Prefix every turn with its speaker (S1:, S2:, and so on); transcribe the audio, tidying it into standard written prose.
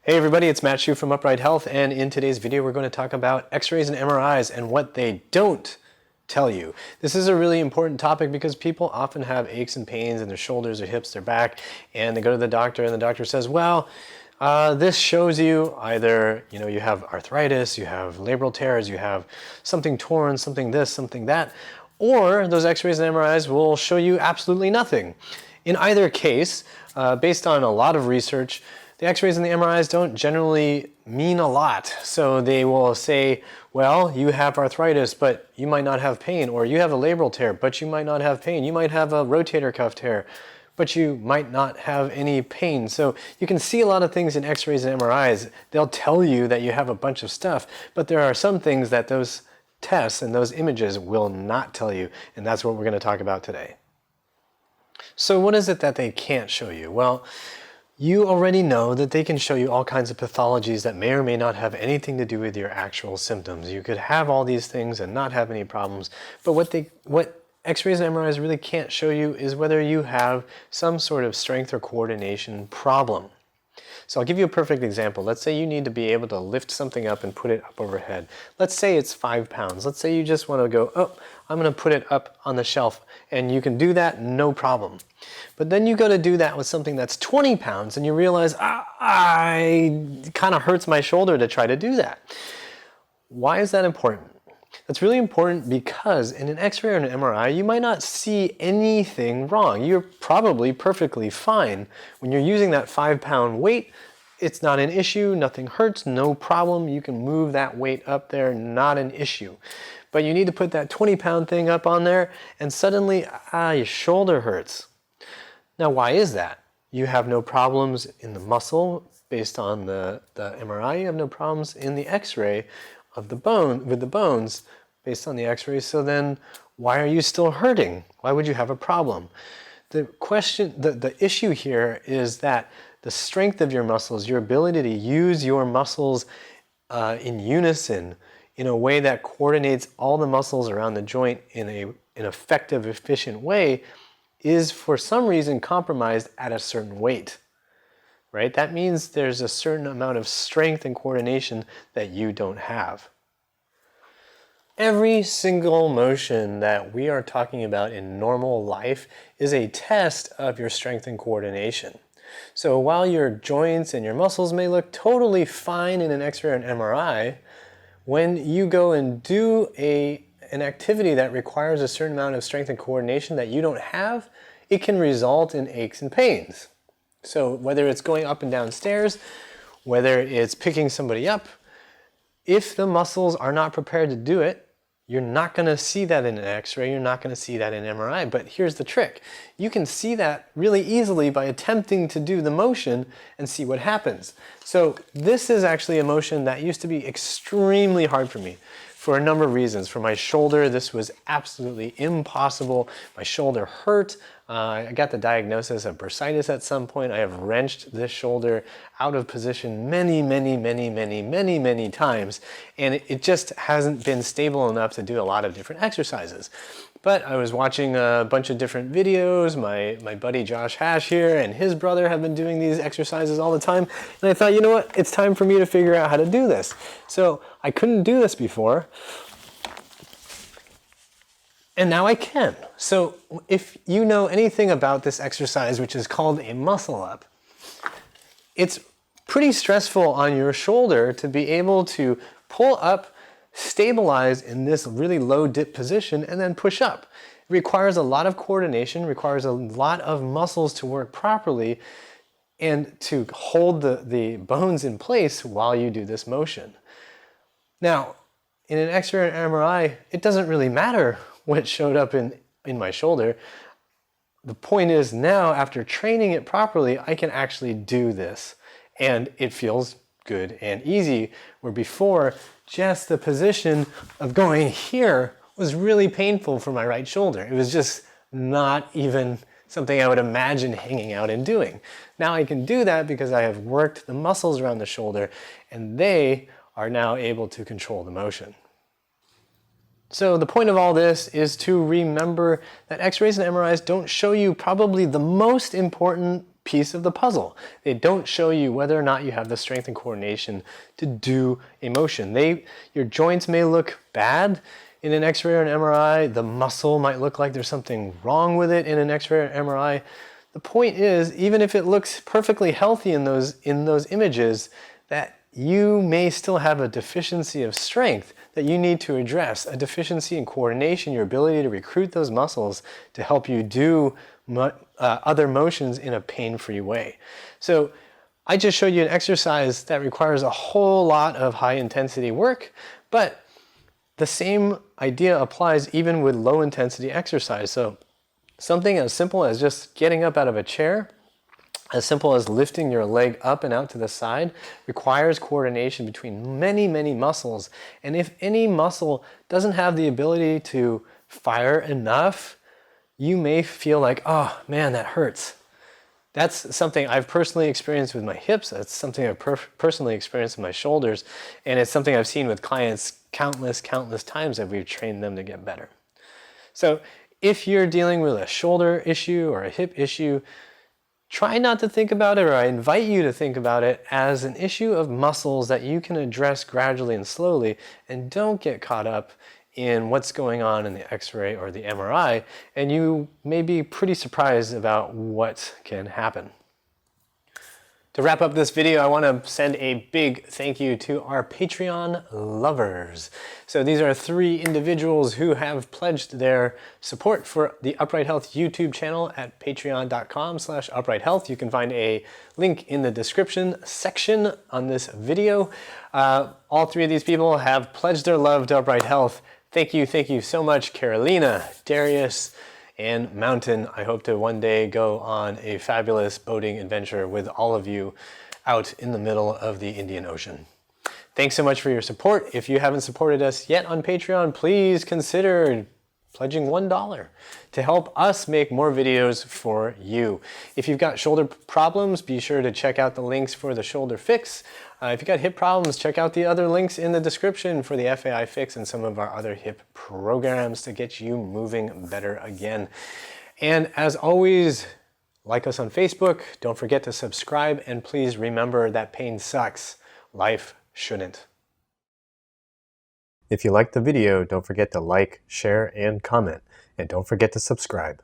S1: Hey everybody, it's Matt Hsu from Upright Health, and in today's video we're going to talk about x-rays and MRIs and what they don't tell you. This is a really important topic because people often have aches and pains in their shoulders, their hips, their back, and they go to the doctor and the doctor says, well, this shows you either, you have arthritis, you have labral tears, you have something torn, something this, something that, or those x-rays and MRIs will show you absolutely nothing. In either case, based on a lot of research, the x-rays and the MRIs don't generally mean a lot. So they will say, well, you have arthritis, but you might not have pain, or you have a labral tear, but you might not have pain. You might have a rotator cuff tear, but you might not have any pain. So you can see a lot of things in x-rays and MRIs. They'll tell you that you have a bunch of stuff, but there are some things that those tests and those images will not tell you, and that's what we're going to talk about today. So what is it that they can't show you? Well, you already know that they can show you all kinds of pathologies that may or may not have anything to do with your actual symptoms. You could have all these things and not have any problems, but what x-rays and MRIs really can't show you is whether you have some sort of strength or coordination problem. So I'll give you a perfect example. Let's say you need to be able to lift something up and put it up overhead. Let's say it's 5 pounds. Let's say you just want to go, oh, I'm going to put it up on the shelf, and you can do that, no problem. But then you go to do that with something that's 20 pounds and you realize, it kind of hurts my shoulder to try to do that. Why is that important? That's really important because in an x-ray or an MRI, you might not see anything wrong. You're probably perfectly fine. When you're using that 5-pound weight, it's not an issue, nothing hurts, no problem. You can move that weight up there, not an issue. But you need to put that 20-pound thing up on there and suddenly, your shoulder hurts. Now, why is that? You have no problems in the muscle based on the MRI. You have no problems in the x-ray of the bone, with the bones based on the x-ray. So then why are you still hurting? Why would you have a problem? The issue here is that the strength of your muscles, your ability to use your muscles in unison in a way that coordinates all the muscles around the joint in an effective, efficient way is for some reason compromised at a certain weight, right? That means there's a certain amount of strength and coordination that you don't have. Every single motion that we are talking about in normal life is a test of your strength and coordination. So while your joints and your muscles may look totally fine in an x-ray or an MRI, when you go and do an activity that requires a certain amount of strength and coordination that you don't have, it can result in aches and pains. So whether it's going up and down stairs, whether it's picking somebody up, if the muscles are not prepared to do it, you're not going to see that in an x-ray, you're not going to see that in an MRI. But here's the trick. You can see that really easily by attempting to do the motion and see what happens. So this is actually a motion that used to be extremely hard for me for a number of reasons. For my shoulder, this was absolutely impossible. My shoulder hurt. I got the diagnosis of bursitis at some point. I have wrenched this shoulder out of position many times, and it just hasn't been stable enough to do a lot of different exercises. But I was watching a bunch of different videos. My buddy Josh Hash here and his brother have been doing these exercises all the time, and I thought, you know what, it's time for me to figure out how to do this. So I couldn't do this before, and now I can. So if you know anything about this exercise, which is called a muscle up, it's pretty stressful on your shoulder to be able to pull up, stabilize in this really low dip position, and then push up. It requires a lot of coordination, requires a lot of muscles to work properly and to hold the bones in place while you do this motion. Now, in an x-ray or an MRI, it doesn't really matter what showed up in my shoulder. The point is now, after training it properly, I can actually do this. And it feels good and easy, where before, just the position of going here was really painful for my right shoulder. It was just not even something I would imagine hanging out and doing. Now I can do that because I have worked the muscles around the shoulder, and they are now able to control the motion. So the point of all this is to remember that x-rays and MRIs don't show you probably the most important piece of the puzzle. They don't show you whether or not you have the strength and coordination to do a motion. Your joints may look bad in an X-ray or an MRI. The muscle might look like there's something wrong with it in an X-ray or MRI. The point is, even if it looks perfectly healthy in those images, that you may still have a deficiency of strength that you need to address, a deficiency in coordination, your ability to recruit those muscles to help you do other motions in a pain-free way. So I just showed you an exercise that requires a whole lot of high-intensity work, but the same idea applies even with low-intensity exercise. So something as simple as just getting up out of a chair, as simple as lifting your leg up and out to the side, requires coordination between many, many muscles. And if any muscle doesn't have the ability to fire enough, you may feel like, oh man, that hurts. That's something I've personally experienced with my hips. That's something I've personally experienced with my shoulders. And it's something I've seen with clients countless times that we've trained them to get better. So if you're dealing with a shoulder issue or a hip issue, try not to think about it, or I invite you to think about it as an issue of muscles that you can address gradually and slowly, and don't get caught up in what's going on in the X-ray or the MRI, and you may be pretty surprised about what can happen. To wrap up this video, I want to send a big thank you to our Patreon lovers. So these are 3 individuals who have pledged their support for the Upright Health YouTube channel at patreon.com/uprighthealth. You can find a link in the description section on this video. All 3 of these people have pledged their love to Upright Health. Thank you so much, Carolina, Darius, and Mountain. I hope to one day go on a fabulous boating adventure with all of you out in the middle of the Indian Ocean. Thanks so much for your support. If you haven't supported us yet on Patreon, please consider pledging $1 to help us make more videos for you. If you've got shoulder problems, be sure to check out the links for the shoulder fix. If you've got hip problems, check out the other links in the description for the FAI fix and some of our other hip programs to get you moving better again. And as always, like us on Facebook, don't forget to subscribe, and please remember that pain sucks. Life shouldn't. If you liked the video, don't forget to like, share, and comment. And don't forget to subscribe.